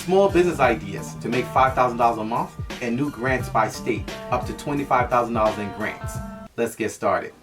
Small business ideas to make $5,000 a month and new grants by state, up to $25,000 in grants. Let's get started.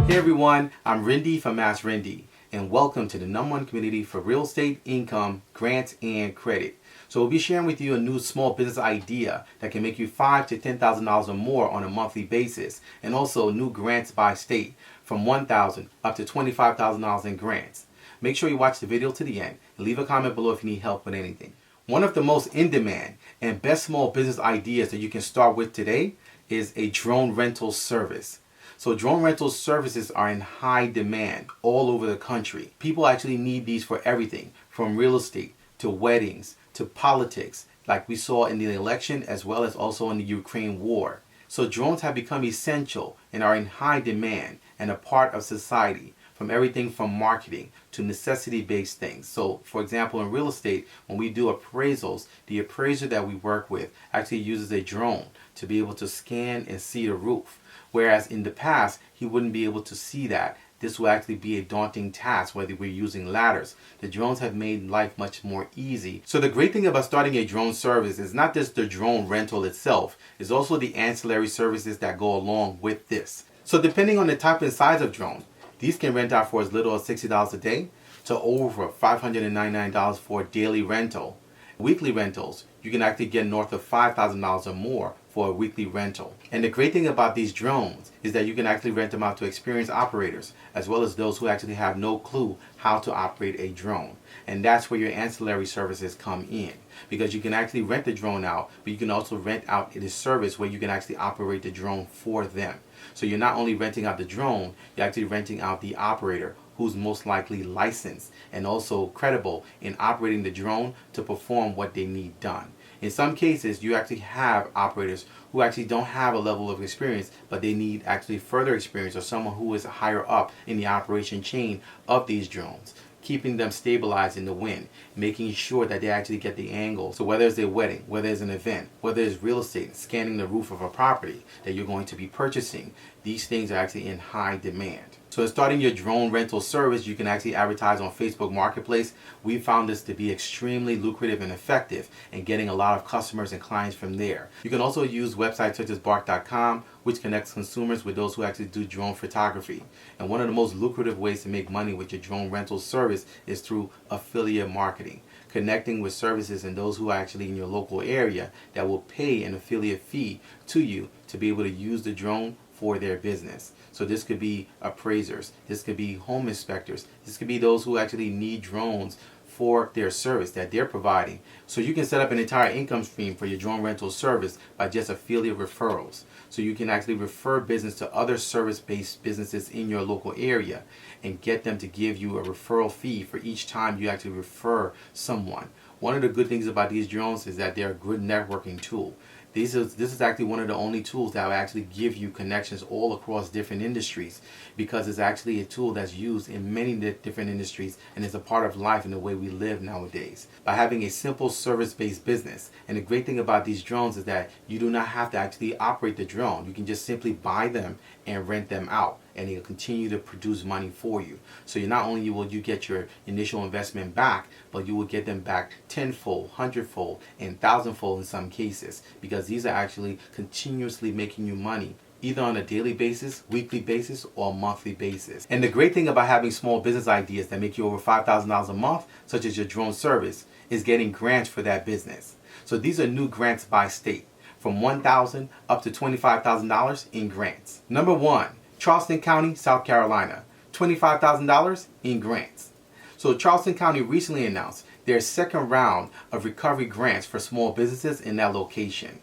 Hey everyone, I'm Rinde from AskRinde, and welcome to the #1 community for real estate, income, grants, and credit. So we'll be sharing with you a new small business idea that can make you $5,000 to $10,000 or more on a monthly basis, and also new grants by state from $1,000 up to $25,000 in grants. Make sure you watch the video to the end and leave a comment below if you need help with anything. One of the most in-demand and best small business ideas that you can start with today is a drone rental service. So drone rental services are in high demand all over the country. People actually need these for everything from real estate to weddings to politics, like we saw in the election as well as also in the Ukraine war. So drones have become essential and are in high demand and a part of society, from everything from marketing to necessity-based things. So for example, in real estate, when we do appraisals, the appraiser that we work with actually uses a drone to be able to scan and see the roof. Whereas in the past, he wouldn't be able to see that. This will actually be a daunting task whether we're using ladders. The drones have made life much more easy. So the great thing about starting a drone service is not just the drone rental itself, it's also the ancillary services that go along with this. So depending on the type and size of drone, these can rent out for as little as $60 a day to over $599 for a daily rental. Weekly rentals, you can actually get north of $5,000 or more for a weekly rental. And the great thing about these drones is that you can actually rent them out to experienced operators as well as those who actually have no clue how to operate a drone. And that's where your ancillary services come in, because you can actually rent the drone out, but you can also rent out the service where you can actually operate the drone for them. So you're not only renting out the drone, you're actually renting out the operator, who's most likely licensed and also credible in operating the drone to perform what they need done. In some cases, you actually have operators who actually don't have a level of experience, but they need actually further experience or someone who is higher up in the operation chain of these drones, keeping them stabilized in the wind, making sure that they actually get the angle. So whether it's a wedding, whether it's an event, whether it's real estate, scanning the roof of a property that you're going to be purchasing, these things are actually in high demand. So in starting your drone rental service, you can actually advertise on Facebook Marketplace. We found this to be extremely lucrative and effective in getting a lot of customers and clients from there. You can also use websites such as bark.com, which connects consumers with those who actually do drone photography. And one of the most lucrative ways to make money with your drone rental service is through affiliate marketing, connecting with services and those who are actually in your local area that will pay an affiliate fee to you to be able to use the drone for their business. So this could be appraisers, this could be home inspectors, this could be those who actually need drones for their service that they're providing. So you can set up an entire income stream for your drone rental service by just affiliate referrals. So you can actually refer business to other service-based businesses in your local area and get them to give you a referral fee for each time you actually refer someone. One of the good things about these drones is that they're a good networking tool. This is actually one of the only tools that will actually give you connections all across different industries, because it's actually a tool that's used in many different industries and is a part of life in the way we live nowadays. By having a simple service-based business, and the great thing about these drones is that you do not have to actually operate the drone. You can just simply buy them and rent them out, and they'll continue to produce money for you. So you not only will you get your initial investment back, but you will get them back tenfold, hundredfold, and thousandfold in some cases, because these are actually continuously making you money, either on a daily basis, weekly basis, or monthly basis. And the great thing about having small business ideas that make you over $5,000 a month, such as your drone service, is getting grants for that business. So these are new grants by state, from $1,000 up to $25,000 in grants. Number 1, Charleston County, South Carolina, $25,000 in grants. So Charleston County recently announced their second round of recovery grants for small businesses in that location.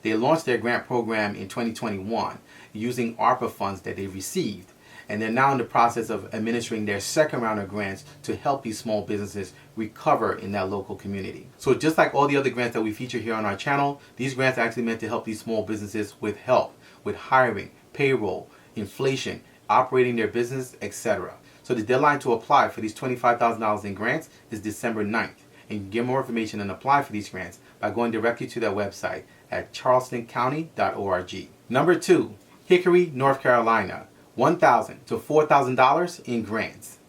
They launched their grant program in 2021 using ARPA funds that they received, and they're now in the process of administering their second round of grants to help these small businesses recover in that local community. So just like all the other grants that we feature here on our channel, these grants are actually meant to help these small businesses with help, with hiring, payroll, inflation, operating their business, etc. So the deadline to apply for these $25,000 in grants is December 9th. And you can get more information and apply for these grants by going directly to their website at charlestoncounty.org. Number 2, Hickory, North Carolina, $1,000 to $4,000 in grants.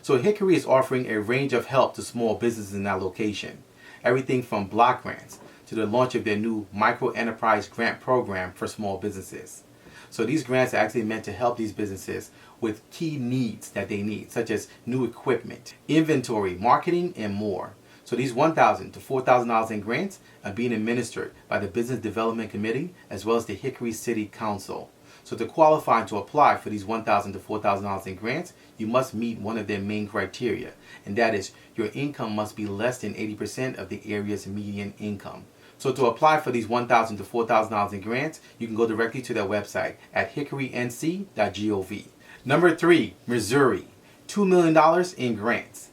So Hickory is offering a range of help to small businesses in that location. Everything from block grants to the launch of their new micro enterprise grant program for small businesses. So these grants are actually meant to help these businesses with key needs that they need, such as new equipment, inventory, marketing, and more. So these $1,000 to $4,000 in grants are being administered by the Business Development Committee as well as the Hickory City Council. So to qualify and to apply for these $1,000 to $4,000 in grants, you must meet one of their main criteria, and that is your income must be less than 80% of the area's median income. So to apply for these $1,000 to $4,000 in grants, you can go directly to their website at hickorync.gov. Number 3, Missouri, $2 million in grants.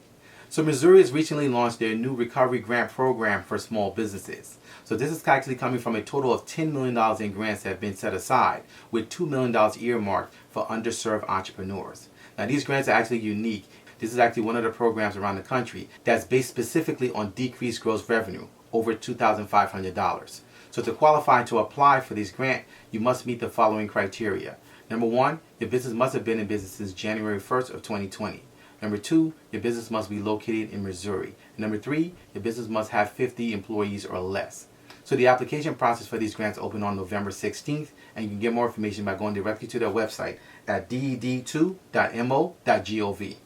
So Missouri has recently launched their new recovery grant program for small businesses. So this is actually coming from a total of $10 million in grants that have been set aside, with $2 million earmarked for underserved entrepreneurs. Now these grants are actually unique. This is actually one of the programs around the country that's based specifically on decreased gross revenue, over $2,500. So to qualify to apply for this grant, you must meet the following criteria. Number 1, your business must have been in business since January 1st of 2020. Number 2, your business must be located in Missouri. And number 3, your business must have 50 employees or less. So the application process for these grants open on November 16th, and you can get more information by going directly to their website at ded2.mo.gov.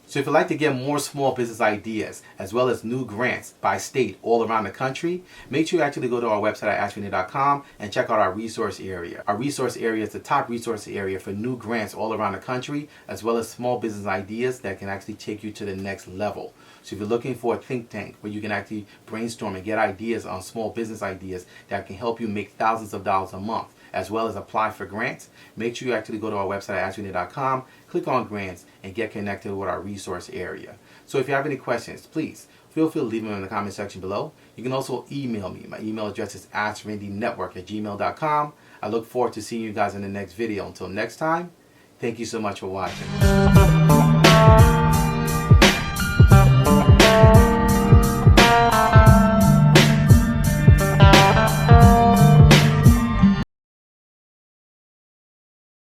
So if you'd like to get more small business ideas as well as new grants by state all around the country, make sure you actually go to our website at AskRinde.com and check out our resource area. Our resource area is the top resource area for new grants all around the country as well as small business ideas that can actually take you to the next level. So if you're looking for a think tank where you can actually brainstorm and get ideas on small business ideas that can help you make thousands of dollars a month, as well as apply for grants, make sure you actually go to our website at AskRinde.com, click on grants, and get connected with our resource area. So if you have any questions, please feel free to leave them in the comment section below. You can also email me. My email address is askrindenetwork@gmail.com. I look forward to seeing you guys in the next video. Until next time, thank you so much for watching.